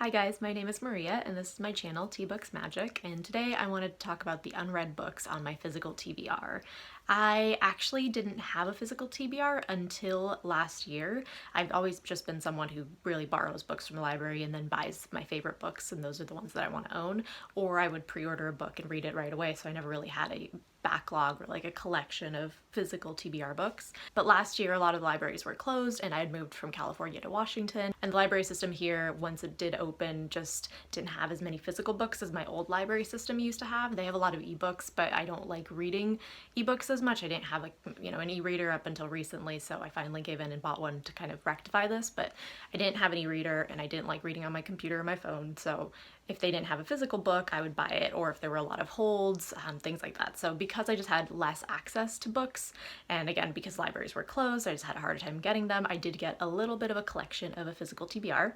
Hi guys, my name is Maria and this is my channel T-Books Magic, and today I wanted to talk about the unread books on my physical TBR. I actually didn't have a physical TBR until last year. I've always just been someone who really borrows books from the library and then buys my favorite books, and those are the ones that I want to own, or I would pre-order a book and read it right away, so I never really had a backlog or like a collection of physical TBR books. But last year a lot of the libraries were closed and I had moved from California to Washington, and the library system here, once it did open, just didn't have as many physical books as my old library system used to have. They have a lot of ebooks, but I don't like reading ebooks as much. I didn't have an e-reader up until recently, so I finally gave in and bought one to kind of rectify this, but I didn't have an e-reader and I didn't like reading on my computer or my phone, so if they didn't have a physical book, I would buy it, or if there were a lot of holds, things like that. So because I just had less access to books, and again, because libraries were closed, I just had a harder time getting them, I did get a little bit of a collection of a physical TBR.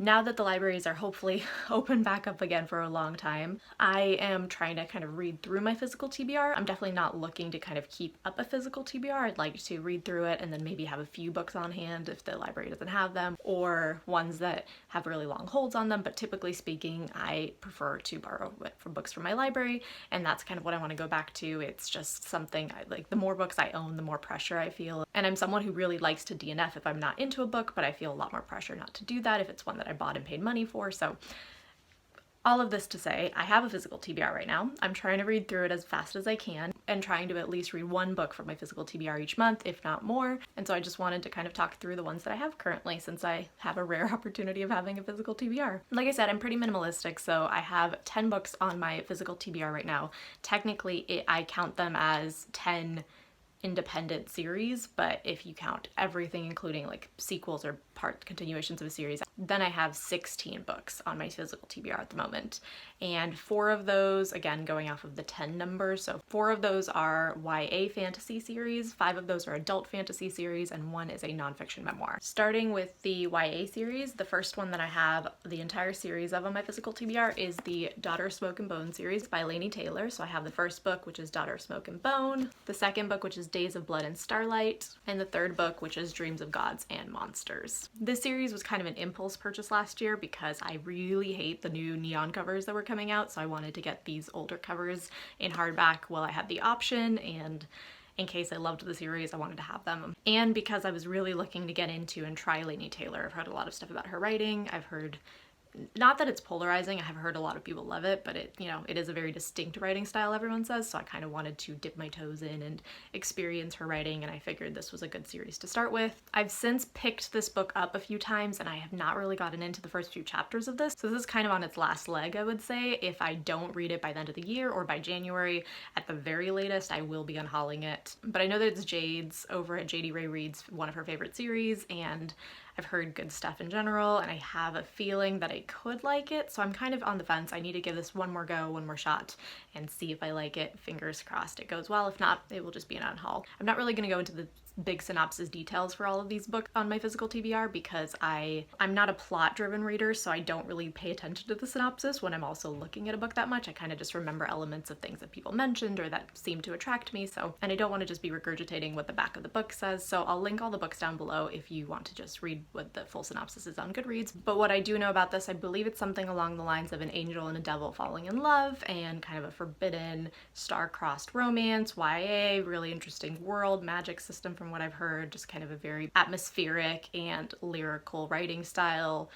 Now that the libraries are hopefully open back up again for a long time, I am trying to kind of read through my physical TBR. I'm definitely not looking to kind of keep up a physical TBR. I'd like to read through it and then maybe have a few books on hand if the library doesn't have them, or ones that have really long holds on them, but typically speaking, I prefer to borrow from books from my library, and that's kind of what I want to go back to. It's just something I like. The more books I own, the more pressure I feel, and I'm someone who really likes to DNF if I'm not into a book, but I feel a lot more pressure not to do that if it's one that I bought and paid money for. So all of this to say, I have a physical TBR right now. I'm trying to read through it as fast as I can and trying to at least read one book from my physical TBR each month, if not more. And so I just wanted to kind of talk through the ones that I have currently, since I have a rare opportunity of having a physical TBR. Like I said, I'm pretty minimalistic, so I have 10 books on my physical TBR right now. Technically, I count them as 10 independent series, but if you count everything, including like sequels or part continuations of a series, then I have 16 books on my physical TBR at the moment. And 4 of those, again going off of the 10 numbers, so 4 of those are YA fantasy series, 5 of those are adult fantasy series, and 1 is a nonfiction memoir. Starting with the YA series, the first one that I have the entire series of on my physical TBR is the Daughter of Smoke and Bone series by Laini Taylor. So I have the first book, which is Daughter of Smoke and Bone, the second book, which is Days of Blood and Starlight, and the third book, which is Dreams of Gods and Monsters. This series was kind of an impulse purchase last year because I really hate the new neon covers that were coming out, so I wanted to get these older covers in hardback while I had the option, and in case I loved the series, I wanted to have them. And because I was really looking to get into and try Laini Taylor. I've heard a lot of stuff about her writing. I've heard, not that it's polarizing, I have heard a lot of people love it, but it is a very distinct writing style, everyone says, so I kind of wanted to dip my toes in and experience her writing, and I figured this was a good series to start with. I've since picked this book up a few times and I have not really gotten into the first few chapters of this, so this is kind of on its last leg, I would say. If I don't read it by the end of the year or by January at the very latest, I will be unhauling it. But I know that it's Jade's over at JD Ray Reads, one of her favorite series, and I've heard good stuff in general, and I have a feeling that I could like it, so I'm kind of on the fence. I need to give this one more go, one more shot, and see if I like it. Fingers crossed it goes well. If not, it will just be an unhaul. I'm not really going to go into the big synopsis details for all of these books on my physical TBR because I'm not a plot-driven reader, so I don't really pay attention to the synopsis when I'm also looking at a book that much. I kind of just remember elements of things that people mentioned or that seem to attract me, and I don't want to just be regurgitating what the back of the book says, so I'll link all the books down below if you want to just read what the full synopsis is on Goodreads. But what I do know about this, I believe it's something along the lines of an angel and a devil falling in love, and kind of a forbidden star-crossed romance, YA, really interesting world, magic system from what I've heard, just kind of a very atmospheric and lyrical writing style.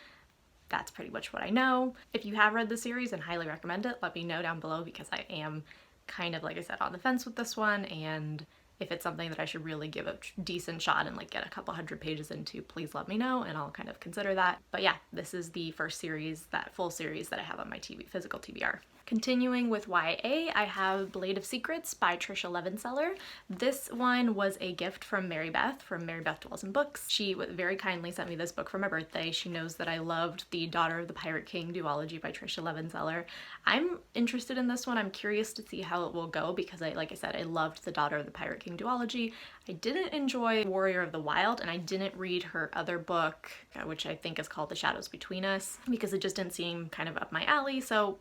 That's pretty much what I know. If you have read the series and highly recommend it, let me know down below, because I am kind of, like I said, on the fence with this one, and if it's something that I should really give a decent shot and like get a couple hundred pages into, please let me know and I'll kind of consider that. But yeah, this is the first series, that full series that I have on my physical TBR. Continuing with YA, I have Blade of Secrets by Trisha Levenseller. This one was a gift from Mary Beth from Mary Beth Dwells in Books. She very kindly sent me this book for my birthday. She knows that I loved the Daughter of the Pirate King duology by Trisha Levenseller. I'm interested in this one. I'm curious to see how it will go because like I said, I loved the Daughter of the Pirate King duology. I didn't enjoy Warrior of the Wild, and I didn't read her other book, which I think is called The Shadows Between Us, because it just didn't seem kind of up my alley. So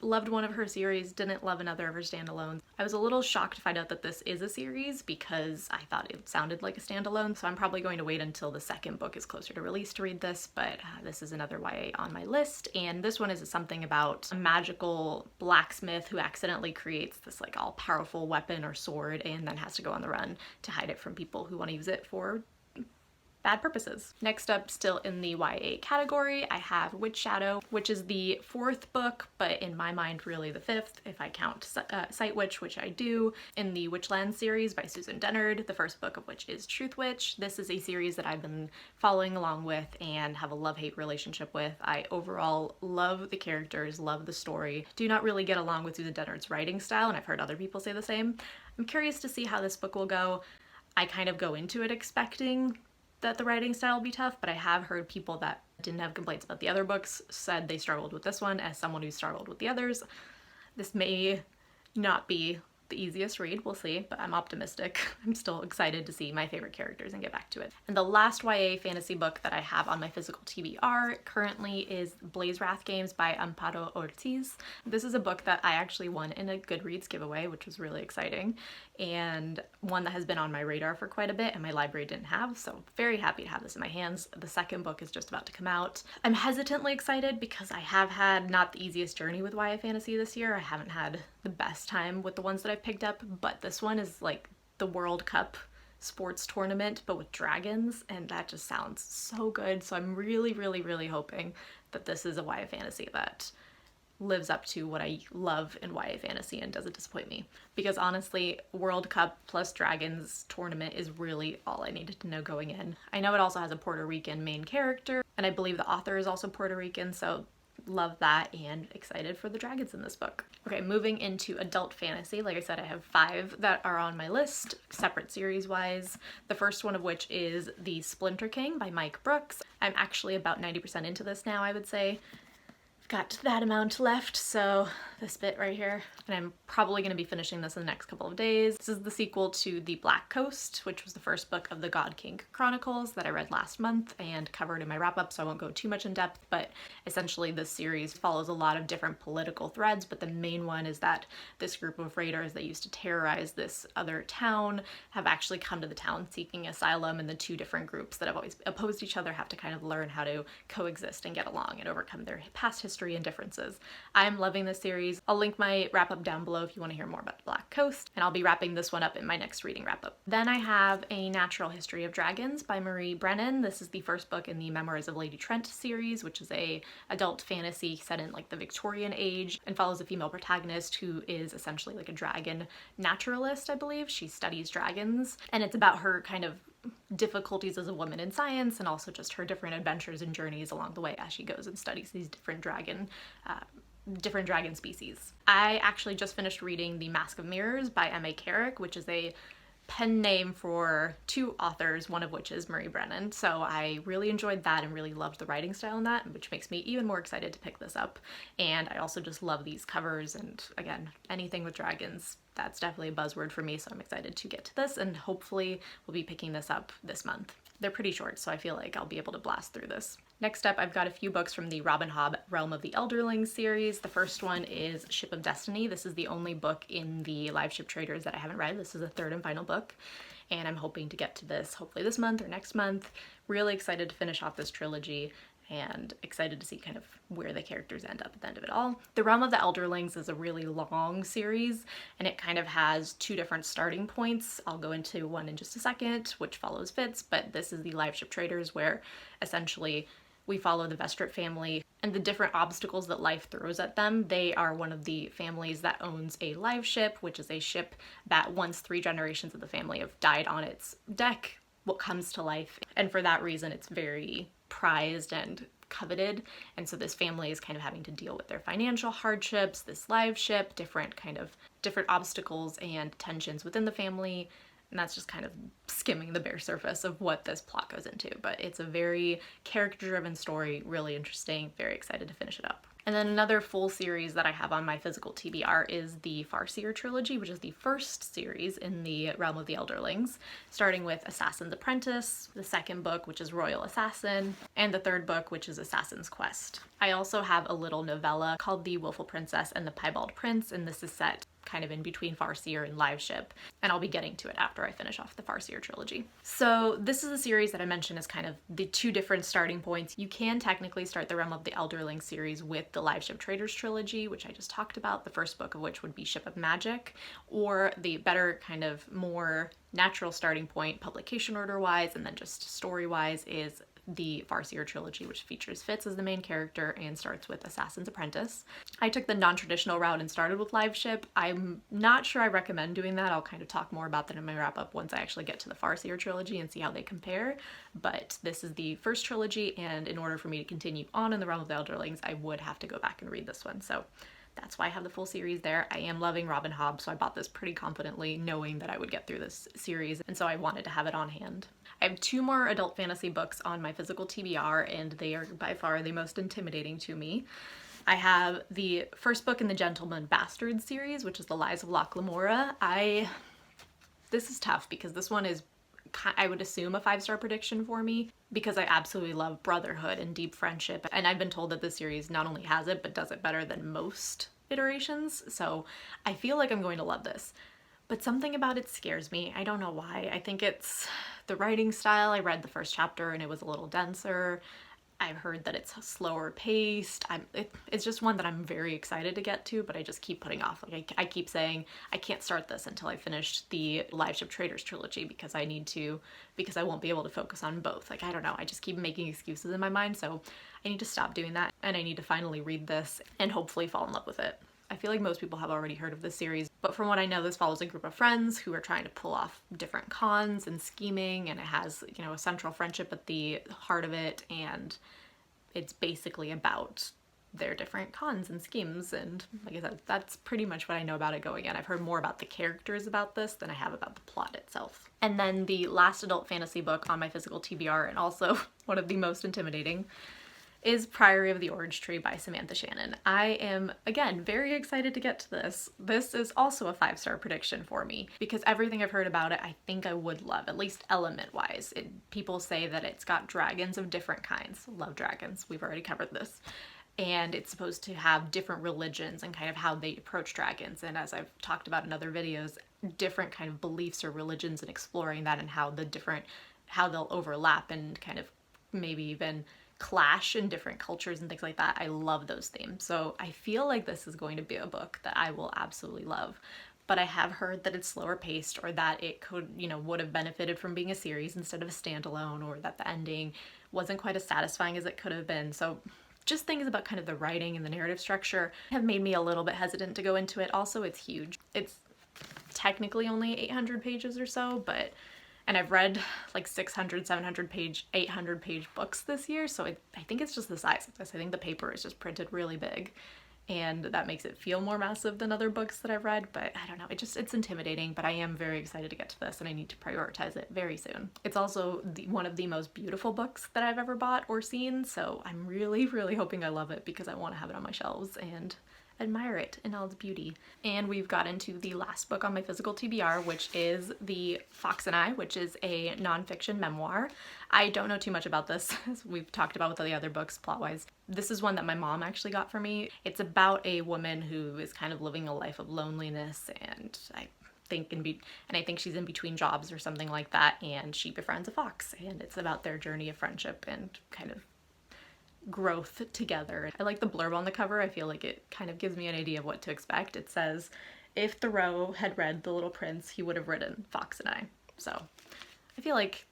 loved one of her series, didn't love another of her standalones. I was a little shocked to find out that this is a series because I thought it sounded like a standalone, so I'm probably going to wait until the second book is closer to release to read this, but this is another YA on my list, and this one is something about a magical blacksmith who accidentally creates this like all-powerful weapon or sword and then has to go on the run to hide it from people who want to use it for bad purposes. Next up, still in the YA category, I have Witch Shadow, which is the fourth book, but in my mind really the fifth if I count Sight Witch, which I do, in the Witchland series by Susan Dennard, the first book of which is Truth Witch. This is a series that I've been following along with and have a love-hate relationship with. I overall love the characters, love the story, do not really get along with Susan Dennard's writing style, and I've heard other people say the same. I'm curious to see how this book will go. I kind of go into it expecting that the writing style will be tough, but I have heard people that didn't have complaints about the other books said they struggled with this one. As someone who struggled with the others, this may not be the easiest read, we'll see, but I'm optimistic. I'm still excited to see my favorite characters and get back to it. And the last YA fantasy book that I have on my physical TBR currently is Blaze Wrath Games by Amparo Ortiz. This is a book that I actually won in a Goodreads giveaway, which was really exciting, and one that has been on my radar for quite a bit and my library didn't have, so very happy to have this in my hands. The second book is just about to come out. I'm hesitantly excited because I have had not the easiest journey with YA fantasy this year. I haven't had the best time with the ones that I've picked up, but this one is like the World Cup sports tournament but with dragons, and that just sounds so good. So I'm really hoping that this is a YA fantasy that lives up to what I love in YA fantasy and doesn't disappoint me. Because honestly, World Cup plus Dragons tournament is really all I needed to know going in. I know it also has a Puerto Rican main character, and I believe the author is also Puerto Rican, so love that and excited for the dragons in this book. Okay, moving into adult fantasy. Like I said, I have 5 that are on my list, separate series-wise. The first one of which is The Splinter King by Mike Brooks. I'm actually about 90% into this now, I would say. Got that amount left, so this bit right here, and I'm probably going to be finishing this in the next couple of days. This is the sequel to The Black Coast, which was the first book of the God King Chronicles that I read last month and covered in my wrap-up, so I won't go too much in depth, but essentially this series follows a lot of different political threads, but the main one is that this group of raiders that used to terrorize this other town have actually come to the town seeking asylum, and the two different groups that have always opposed each other have to kind of learn how to coexist and get along and overcome their past history and differences. I'm loving this series. I'll link my wrap-up down below if you want to hear more about the Black Coast, and I'll be wrapping this one up in my next reading wrap-up. Then I have A Natural History of Dragons by Marie Brennan. This is the first book in the Memoirs of Lady Trent series, which is a adult fantasy set in like the Victorian age and follows a female protagonist who is essentially like a dragon naturalist, I believe. She studies dragons, and it's about her kind of difficulties as a woman in science and also just her different adventures and journeys along the way as she goes and studies these different dragon species. I actually just finished reading The Mask of Mirrors by M.A. Carrick, which is a pen name for 2 authors, one of which is Marie Brennan. So I really enjoyed that and really loved the writing style in that, which makes me even more excited to pick this up. And I also just love these covers, and again, anything with dragons, that's definitely a buzzword for me, so I'm excited to get to this, and hopefully we'll be picking this up this month. They're pretty short, so I feel like I'll be able to blast through this. Next up, I've got a few books from the Robin Hobb Realm of the Elderlings series. The first one is Ship of Destiny. This is the only book in the Live Ship Traders that I haven't read. This is the third and final book, and I'm hoping to get to this hopefully this month or next month. Really excited to finish off this trilogy and excited to see kind of where the characters end up at the end of it all. The Realm of the Elderlings is a really long series, and it kind of has 2 different starting points. I'll go into one in just a second, which follows Fitz, but this is the Live Ship Traders, where essentially we follow the Vestrit family and the different obstacles that life throws at them. They are one of the families that owns a live ship, which is a ship that once 3 generations of the family have died on its deck, what comes to life. And for that reason, it's very prized and coveted. And so this family is kind of having to deal with their financial hardships, this live ship, different obstacles and tensions within the family, And that's just kind of skimming the bare surface of what this plot goes into. But it's a very character-driven story, really interesting, very excited to finish it up. And then another full series that I have on my physical TBR is the Farseer trilogy, which is the first series in the realm of the Elderlings, starting with Assassin's Apprentice, the second book, which is Royal Assassin, and the third book, which is Assassin's Quest. I also have a little novella called The Willful Princess and the Piebald Prince, and this is set kind of in between Farseer and Liveship, and I'll be getting to it after I finish off the Farseer trilogy. So this is a series that I mentioned as kind of the two different starting points. You can technically start the Realm of the Elderling series with the Liveship Traders trilogy, which I just talked about, the first book of which would be Ship of Magic, or the better kind of more natural starting point publication order wise and then just story wise is the Farseer trilogy, which features Fitz as the main character and starts with Assassin's Apprentice. I took the non-traditional route and started with Liveship. I'm not sure I recommend doing that. I'll kind of talk more about that in my wrap-up once I actually get to the Farseer trilogy and see how they compare. But this is the first trilogy, and in order for me to continue on in the Realm of the Elderlings, I would have to go back and read this one. So that's why I have the full series there. I am loving Robin Hobb, so I bought this pretty confidently, knowing that I would get through this series, and so I wanted to have it on hand. I have 2 more adult fantasy books on my physical TBR, and they are by far the most intimidating to me. I have the first book in the Gentleman Bastard series, which is The Lies of Locke Lamora. This is tough because this one is, I would assume, a 5-star prediction for me because I absolutely love brotherhood and deep friendship, and I've been told that this series not only has it but does it better than most iterations, so I feel like I'm going to love this. But something about it scares me. I don't know why. I think it's the writing style. I read the first chapter and it was a little denser. I've heard that it's slower paced. It's just one that I'm very excited to get to, but I just keep putting off. Like I keep saying I can't start this until I finish the Liveship Traders trilogy because I won't be able to focus on both. Like, I don't know. I just keep making excuses in my mind, so I need to stop doing that, and I need to finally read this and hopefully fall in love with it. I feel like most people have already heard of this series, but from what I know, this follows a group of friends who are trying to pull off different cons and scheming, and it has, you know, a central friendship at the heart of it, and it's basically about their different cons and schemes, and like I said, that's pretty much what I know about it going in. I've heard more about the characters about this than I have about the plot itself. And then the last adult fantasy book on my physical TBR, and also one of the most intimidating, is Priory of the Orange Tree by Samantha Shannon. I am, again, very excited to get to this. This is also a 5-star prediction for me because everything I've heard about it, I think I would love, at least element-wise. People say that it's got dragons of different kinds. Love dragons. We've already covered this. And it's supposed to have different religions and kind of how they approach dragons. And as I've talked about in other videos, different kind of beliefs or religions and exploring that and how they'll overlap and kind of maybe even clash in different cultures and things like that. I love those themes. So I feel like this is going to be a book that I will absolutely love. But I have heard that it's slower paced, or that it could, would have benefited from being a series instead of a standalone, or that the ending wasn't quite as satisfying as it could have been. So just things about kind of the writing and the narrative structure have made me a little bit hesitant to go into it. Also, it's huge. It's technically only 800 pages or so, and I've read like 600, 700 page, 800 page books this year, so I think it's just the size of this. I think the paper is just printed really big, and that makes it feel more massive than other books that I've read, but I don't know, it's intimidating, but I am very excited to get to this, and I need to prioritize it very soon. It's also one of the most beautiful books that I've ever bought or seen, so I'm really, really hoping I love it because I want to have it on my shelves and admire it in all its beauty. And we've got into the last book on my physical TBR, which is The Fox and I, which is a nonfiction memoir. I don't know too much about this, as we've talked about with the other books plot-wise. This is one that my mom actually got for me. It's about a woman who is kind of living a life of loneliness, and I think she's in between jobs or something like that, and she befriends a fox, and it's about their journey of friendship and kind of growth together. I like the blurb on the cover. I feel like it kind of gives me an idea of what to expect. It says, if Thoreau had read The Little Prince, he would have written Fox and I. So I feel like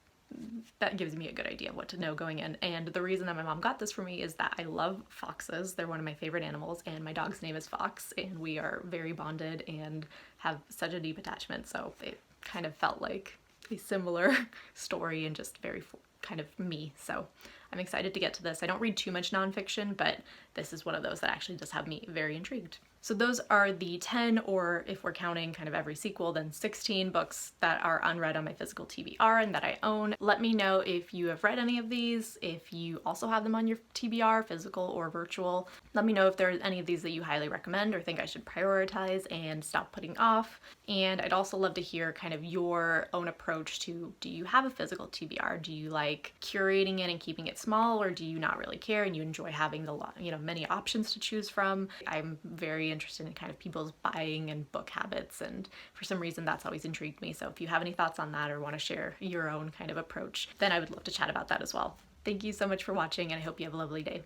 that gives me a good idea of what to know going in. And the reason that my mom got this for me is that I love foxes. They're one of my favorite animals, and my dog's name is Fox, and we are very bonded and have such a deep attachment. So it kind of felt like a similar story and just very kind of me. So I'm excited to get to this. I don't read too much nonfiction, but this is one of those that actually does have me very intrigued. So those are the 10, or if we're counting kind of every sequel, then 16 books that are unread on my physical TBR and that I own. Let me know if you have read any of these, if you also have them on your TBR, physical or virtual. Let me know if there's any of these that you highly recommend or think I should prioritize and stop putting off. And I'd also love to hear kind of your own approach to, do you have a physical TBR? Do you like curating it and keeping it small, or do you not really care and you enjoy having the many options to choose from? I'm very interested in kind of people's buying and book habits, and for some reason that's always intrigued me. So if you have any thoughts on that or want to share your own kind of approach, then I would love to chat about that as well. Thank you so much for watching, and I hope you have a lovely day.